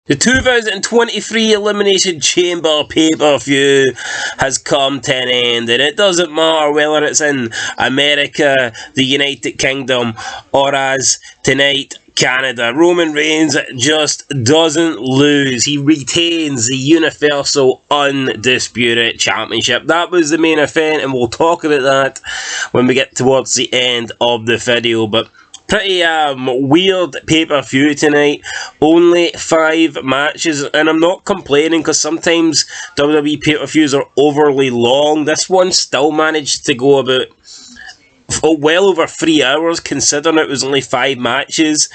The 2023 Elimination Chamber pay-per-view has come to an end, and it doesn't matter whether it's in America, the United Kingdom, or as tonight, Canada. Roman Reigns just doesn't lose. He retains the Universal Undisputed Championship. That was the main event, and we'll talk about that when we get towards the end of the video, but pretty weird pay-per-view tonight. Only 5 matches, and I'm not complaining because sometimes WWE pay-per-views are overly long. This one still managed to go about well over 3 hours, considering it was only 5 matches.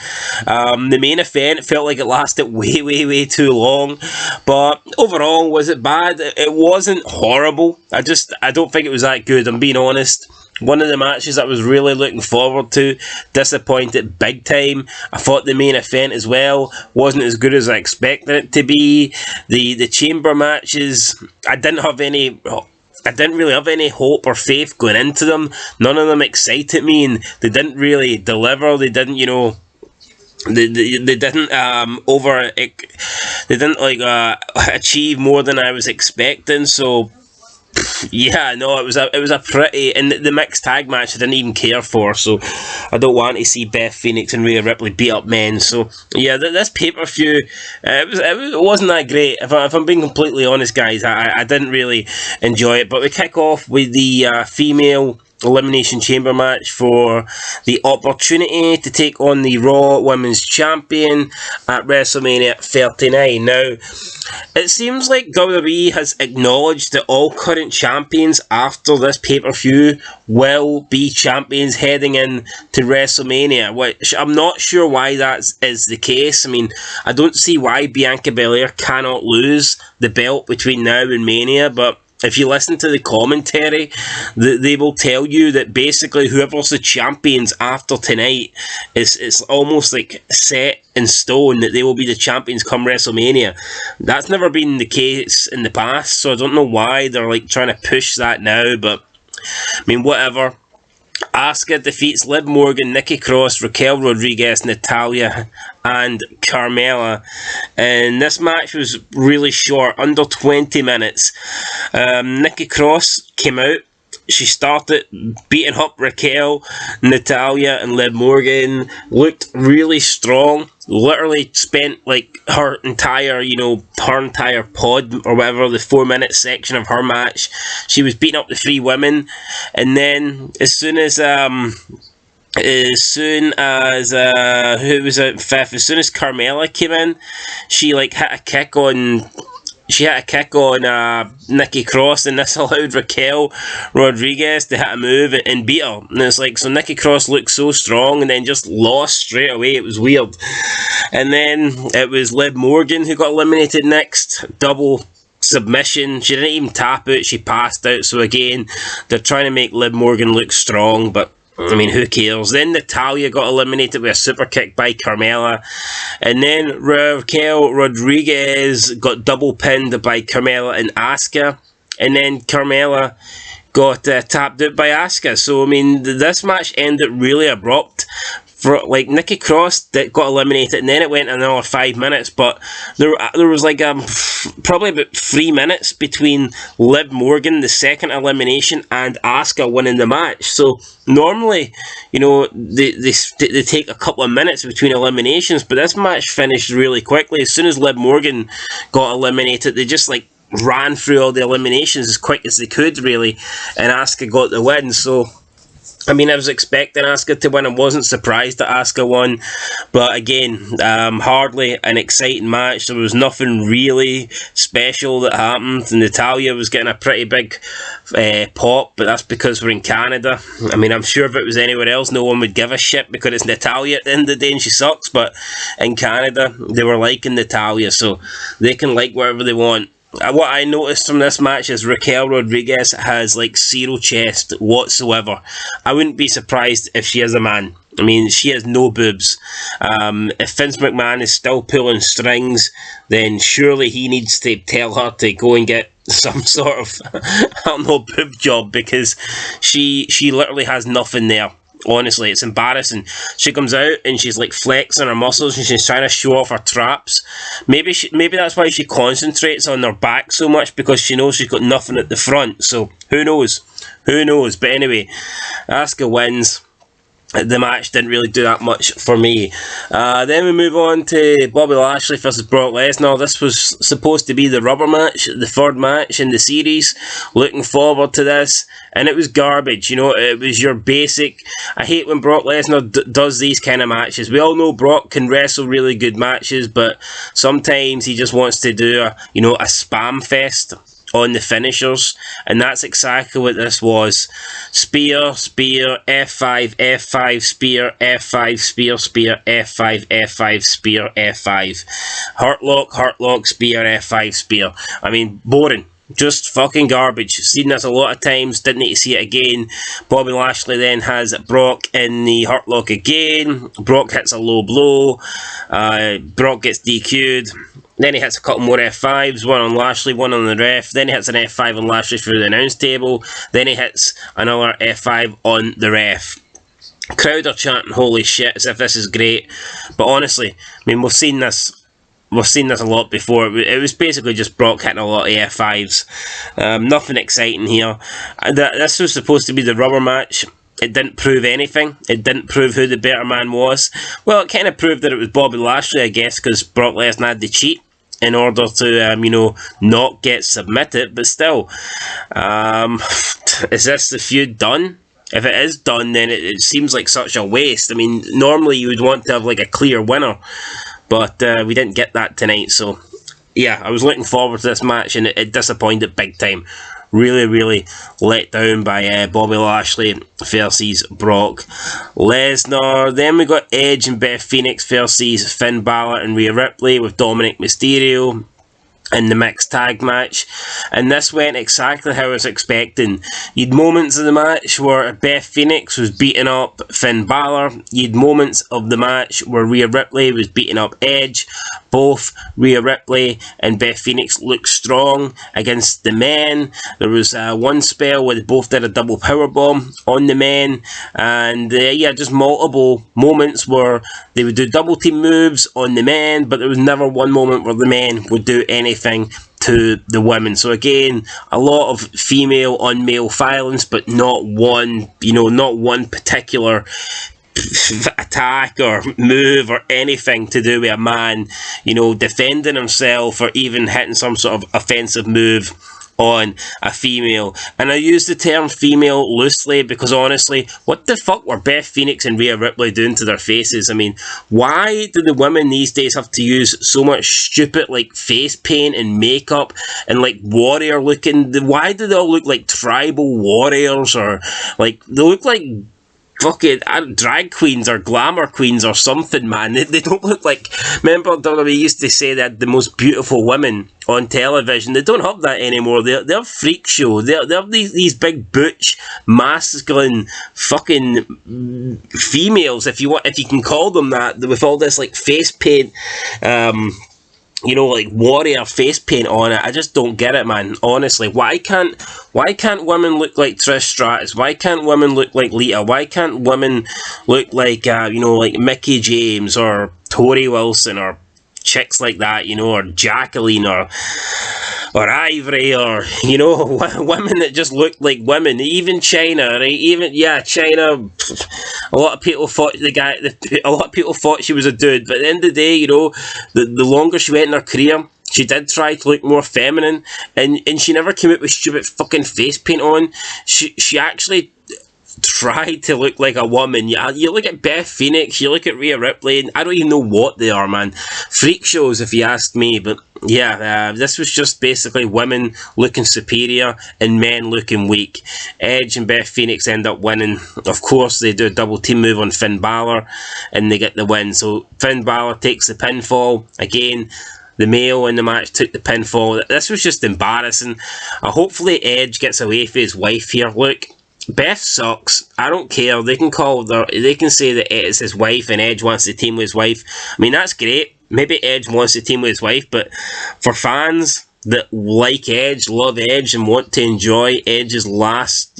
The main event felt like it lasted way too long, but overall, was it bad? It wasn't horrible. I don't think it was that good, I'm being honest. One of the matches I was really looking forward to, disappointed big time. I thought the main event as well wasn't as good as I expected it to be. The chamber matches, I didn't really have any hope or faith going into them. None of them excited me, and they didn't really deliver. They didn't, they didn't achieve more than I was expecting. So yeah, no, it was a pretty, and the mixed tag match I didn't even care for, so I don't want to see Beth Phoenix and Rhea Ripley beat up men. So yeah, this pay-per-view, it wasn't that great. If I'm being completely honest, guys, I didn't really enjoy it. But we kick off with the female Elimination Chamber match for the opportunity to take on the Raw Women's Champion at WrestleMania 39. Now, it seems like WWE has acknowledged that all current champions after this pay-per-view will be champions heading in to WrestleMania, which I'm not sure why that is the case. I mean, I don't see why Bianca Belair cannot lose the belt between now and Mania, but if you listen to the commentary, they will tell you that basically whoever's the champions after tonight it's almost like set in stone that they will be the champions come WrestleMania. That's never been the case in the past, so I don't know why they're like trying to push that now, but I mean, whatever. Asuka defeats Liv Morgan, Nikki Cross, Raquel Rodriguez, Natalya, and Carmella. And this match was really short, under 20 minutes. Nikki Cross came out. She started beating up Raquel, Natalya, and Liv Morgan. Looked really strong. Literally spent like her entire pod or whatever, the 4-minute section of her match. She was beating up the 3 women, and then as soon as who was at 5th? As soon as Carmella came in, she hit a kick on. She hit a kick on Nikki Cross, and this allowed Raquel Rodriguez to hit a move and beat her. And it's like, so Nikki Cross looked so strong and then just lost straight away. It was weird. And then it was Liv Morgan who got eliminated next. Double submission. She didn't even tap out. She passed out. So again, they're trying to make Liv Morgan look strong, but I mean, who cares? Then Natalya got eliminated with a super kick by Carmella. And then Raquel Rodriguez got double pinned by Carmella and Asuka. And then Carmella got tapped out by Asuka. So, I mean, this match ended really abrupt. For like Nikki Cross that got eliminated, and then it went another 5 minutes, but there was like probably about 3 minutes between Liv Morgan, the second elimination, and Asuka winning the match. So normally, they take a couple of minutes between eliminations, but this match finished really quickly. As soon as Liv Morgan got eliminated, they just like ran through all the eliminations as quick as they could, really, and Asuka got the win. So I mean, I was expecting Asuka to win. I wasn't surprised that Asuka won. But again, hardly an exciting match. There was nothing really special that happened. Natalya was getting a pretty big pop, but that's because we're in Canada. I mean, I'm sure if it was anywhere else, no one would give a shit because it's Natalya at the end of the day and she sucks. But in Canada, they were liking Natalya, so they can like whatever they want. What I noticed from this match is Raquel Rodriguez has like 0 chest whatsoever. I wouldn't be surprised if she is a man. I mean, she has no boobs. If Vince McMahon is still pulling strings, then surely he needs to tell her to go and get some sort of, I don't know, boob job, because she literally has nothing there. Honestly, it's embarrassing. She comes out and she's like flexing her muscles and she's trying to show off her traps. Maybe that's why she concentrates on her back so much, because she knows she's got nothing at the front. So who knows? Who knows? But anyway, Asuka wins. The match didn't really do that much for me. Then we move on to Bobby Lashley versus Brock Lesnar. This was supposed to be the rubber match, the third match in the series. Looking forward to this, and it was garbage. You know, it was your basic. I hate when Brock Lesnar does these kind of matches. We all know Brock can wrestle really good matches, but sometimes he just wants to do a spam fest on the finishers, and that's exactly what this was. Spear, spear, F5, F5, spear, F5, spear, spear, F5, F5, spear, F5. Hurt lock, spear, F5, spear. I mean, boring. Just fucking garbage. Seen this a lot of times, didn't need to see it again. Bobby Lashley then has Brock in the hurt lock again. Brock hits a low blow. Brock gets DQ'd. Then he hits a couple more F5s, one on Lashley, one on the ref. Then he hits an F5 on Lashley through the announce table. Then he hits another F5 on the ref. Crowd are chanting holy shit as if this is great. But honestly, I mean, we've seen this a lot before. It was basically just Brock hitting a lot of F5s. Nothing exciting here. This was supposed to be the rubber match. It didn't prove anything. It didn't prove who the better man was. Well, it kind of proved that it was Bobby Lashley, I guess, because Brock Lesnar had to cheat in order to, not get submitted. But still, is this the feud done? If it is done, then it seems like such a waste. I mean, normally you would want to have like a clear winner, but we didn't get that tonight. So, yeah, I was looking forward to this match, and it disappointed big time. Really, really let down by Bobby Lashley versus Brock Lesnar. Then we got Edge and Beth Phoenix versus Finn Balor and Rhea Ripley with Dominic Mysterio in the mixed tag match, and this went exactly how I was expecting. You'd moments of the match where Beth Phoenix was beating up Finn Balor. You'd moments of the match where Rhea Ripley was beating up Edge. Both Rhea Ripley and Beth Phoenix looked strong against the men. There was one spell where they both did a double powerbomb on the men, and just multiple moments where they would do double team moves on the men, but there was never one moment where the men would do anything to the women. So again, a lot of female on male violence, but not one particular attack or move or anything to do with a man, defending himself or even hitting some sort of offensive move on a female. And I use the term female loosely because honestly, what the fuck were Beth Phoenix and Rhea Ripley doing to their faces? I mean, why do the women these days have to use so much stupid like face paint and makeup and like warrior looking? Why do they all look like tribal warriors, or like they look like fucking drag queens or glamour queens or something, man? They don't look like... Remember WWE used to say that the most beautiful women on television? They don't have that anymore. They're freak show. They're these big butch, masculine fucking females, if you can call them that, with all this like face paint, like warrior face paint on it. I just don't get it, man. Honestly, why can't women look like Trish Stratus? Why can't women look like Lita? Why can't women look like like Mickie James or Tori Wilson or chicks like that, or Jacqueline or Ivory, or women that just look like women? Even China, right? China. A lot of people thought she was a dude, but at the end of the day, the longer she went in her career, she did try to look more feminine, and she never came out with stupid fucking face paint on. She actually tried to look like a woman. You look at Beth Phoenix, you look at Rhea Ripley, and I don't even know what they are, man. Freak shows, if you ask me. But yeah, this was just basically women looking superior and men looking weak. Edge and Beth Phoenix end up winning. Of course, they do a double team move on Finn Balor, and they get the win. So Finn Balor takes the pinfall. Again, the male in the match took the pinfall. This was just embarrassing. Hopefully Edge gets away from his wife here. Look, Beth sucks. I don't care. They can say that it's his wife and Edge wants to team with his wife. I mean, that's great. Maybe Edge wants to team with his wife, but for fans that like Edge, love Edge, and want to enjoy Edge's last,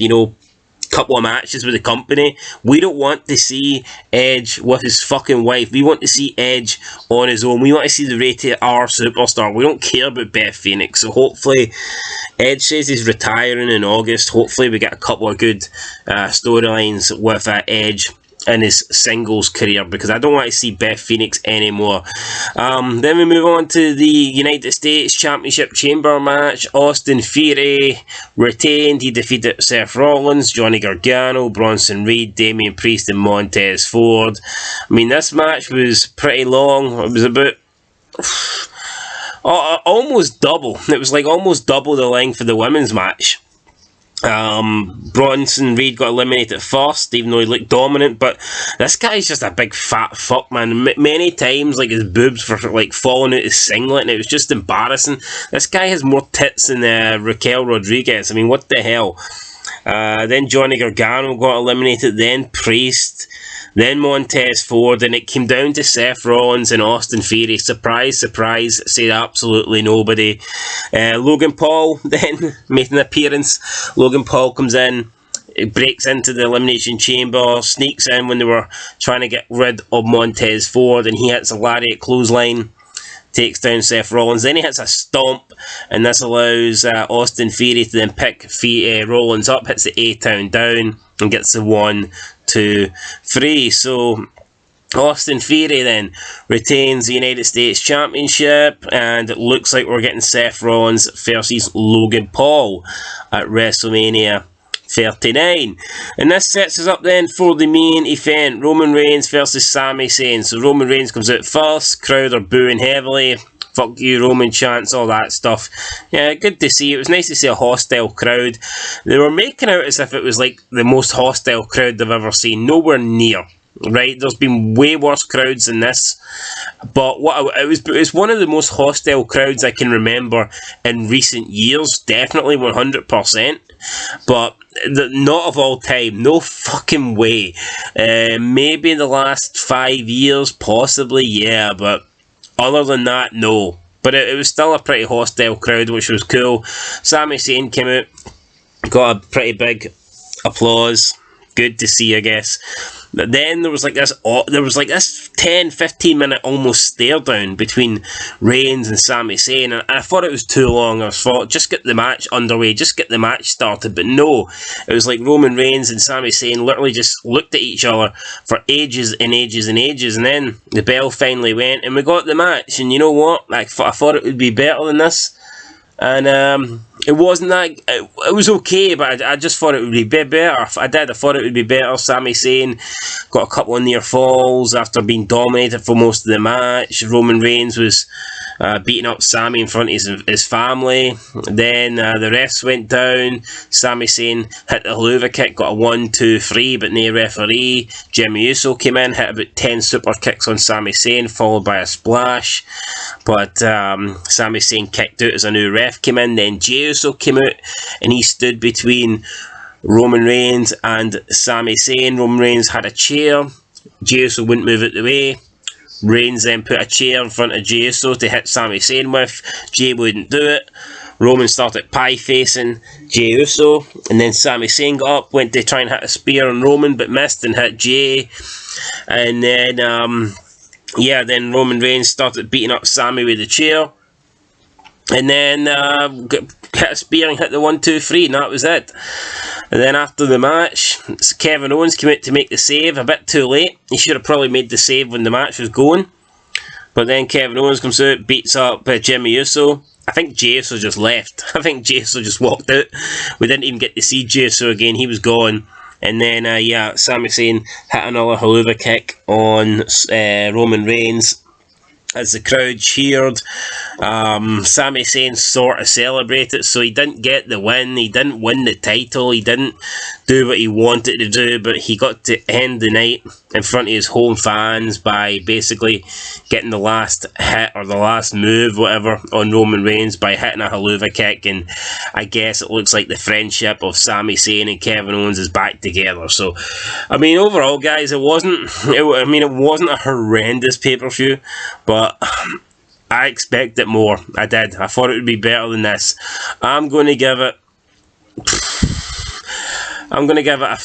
couple of matches with the company. We don't want to see Edge with his fucking wife. We want to see Edge on his own. We want to see the rated R superstar. We don't care about Beth Phoenix. So hopefully Edge says he's retiring in August. Hopefully we get a couple of good storylines with Edge in his singles career, because I don't want to see Beth Phoenix anymore. Then we move on to the United States Championship Chamber match. Austin Theory retained. He defeated Seth Rollins, Johnny Gargano, Bronson Reed, Damian Priest and Montez Ford. I mean, this match was pretty long. It was about almost double. It was like almost double the length of the women's match. Bronson Reed got eliminated first, even though he looked dominant, but this guy's just a big fat fuck, man. Many times, like, his boobs were like falling out his singlet, and it was just embarrassing. This guy has more tits than Raquel Rodriguez. I mean, what the hell? Then Johnny Gargano got eliminated, then Priest, then Montez Ford, and it came down to Seth Rollins and Austin Theory. Surprise, surprise, said absolutely nobody. Logan Paul then made an appearance. Logan Paul comes in, breaks into the Elimination Chamber, sneaks in when they were trying to get rid of Montez Ford, and he hits a lariat clothesline, takes down Seth Rollins. Then he hits a stomp, and this allows Austin Theory to then pick Rollins up, hits the A-Town down, and gets the 1, 2, 3. So Austin Theory then retains the United States Championship, and it looks like we're getting Seth Rollins versus Logan Paul at WrestleMania 39. And this sets us up then for the main event, Roman Reigns versus Sami Zayn. So Roman Reigns comes out first, crowd are booing heavily, fuck you Roman chants, all that stuff. Yeah, good to see. It was nice to see a hostile crowd. They were making out as if it was like the most hostile crowd they've ever seen. Nowhere near. Right, there's been way worse crowds than this, but it was one of the most hostile crowds I can remember in recent years, definitely 100%, but not of all time, no fucking way. Maybe in the last 5 years, possibly, yeah, but other than that, no. But it was still a pretty hostile crowd, which was cool. Sami Zayn came out, got a pretty big applause. Good to see, I guess. But then there was like this 10-15 minute almost stare down between Reigns and Sami Zayn, and I thought it was too long. I thought, just get the match underway, just get the match started. But no, it was like Roman Reigns and Sami Zayn literally just looked at each other for ages and ages and ages, and then the bell finally went, and we got the match. And you know what? I thought it would be better than this. And it wasn't that. It was okay, but I just thought it would be better. I thought it would be better. Sami Zayn got a couple of near falls after being dominated for most of the match. Roman Reigns was beating up Sami in front of his family. Then the refs went down. Sami Zayn hit the haluva kick, got a 1, 2, 3, but no referee. Jimmy Uso came in, hit about 10 super kicks on Sami Zayn, followed by a splash. But Sami Zayn kicked out as a new ref came in. Then Jey Uso came out, and he stood between Roman Reigns and Sami Zayn. Roman Reigns had a chair. Jey Uso wouldn't move out the way. Reigns then put a chair in front of Jey Uso to hit Sami Zayn with. Jey wouldn't do it. Roman started pie-facing Jey Uso, and then Sami Zayn got up, went to try and hit a spear on Roman, but missed and hit Jey. And then, then Roman Reigns started beating up Sami with the chair. And then hit a spear and hit the 1, 2, 3, and that was it. And then after the match, Kevin Owens came out to make the save a bit too late. He should have probably made the save when the match was going. But then Kevin Owens comes out, beats up Jimmy Uso. I think Jey Uso just left. I think Jey Uso just walked out. We didn't even get to see Jey Uso again. He was gone. And then, Sami Zayn hit another haluva kick on Roman Reigns as the crowd cheered. Sami Zayn sort of celebrated, so he didn't get the win, he didn't win the title, he didn't do what he wanted to do, but he got to end the night in front of his home fans by basically getting the last hit or the last move, whatever, on Roman Reigns by hitting a haluva kick. And I guess it looks like the friendship of Sami Zayn and Kevin Owens is back together. So, I mean, overall, guys, it wasn't a horrendous pay-per-view, but I expected more. I did. I thought it would be better than this. I'm going to give it I'm going to give it a...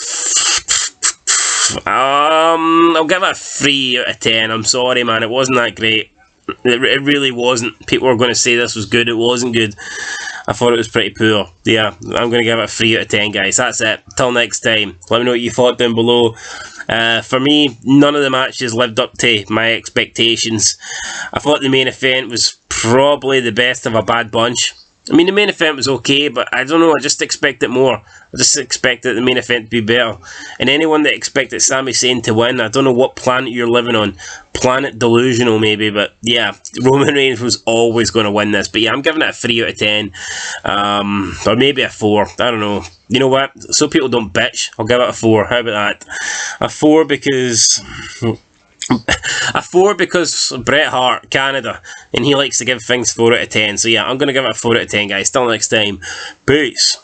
I'll give it a 3 out of 10. I'm sorry, man. It wasn't that great. It really wasn't. People were going to say this was good. It wasn't good. I thought it was pretty poor. Yeah, I'm going to give it a 3 out of 10, guys. That's it. Till next time. Let me know what you thought down below. For me, none of the matches lived up to my expectations. I thought the main event was probably the best of a bad bunch. I mean, the main event was okay, but I don't know, I just expected more. I just expected the main event to be better. And anyone that expected Sami Zayn to win, I don't know what planet you're living on. Planet delusional, maybe, but yeah, Roman Reigns was always going to win this. But yeah, I'm giving it a 3 out of 10. Or maybe a 4. I don't know. You know what? So people don't bitch. I'll give it a 4. How about that? A 4 because... A 4 because Bret Hart, Canada, and he likes to give things 4 out of 10. So yeah, I'm going to give it a 4 out of 10, guys. Till next time. Peace.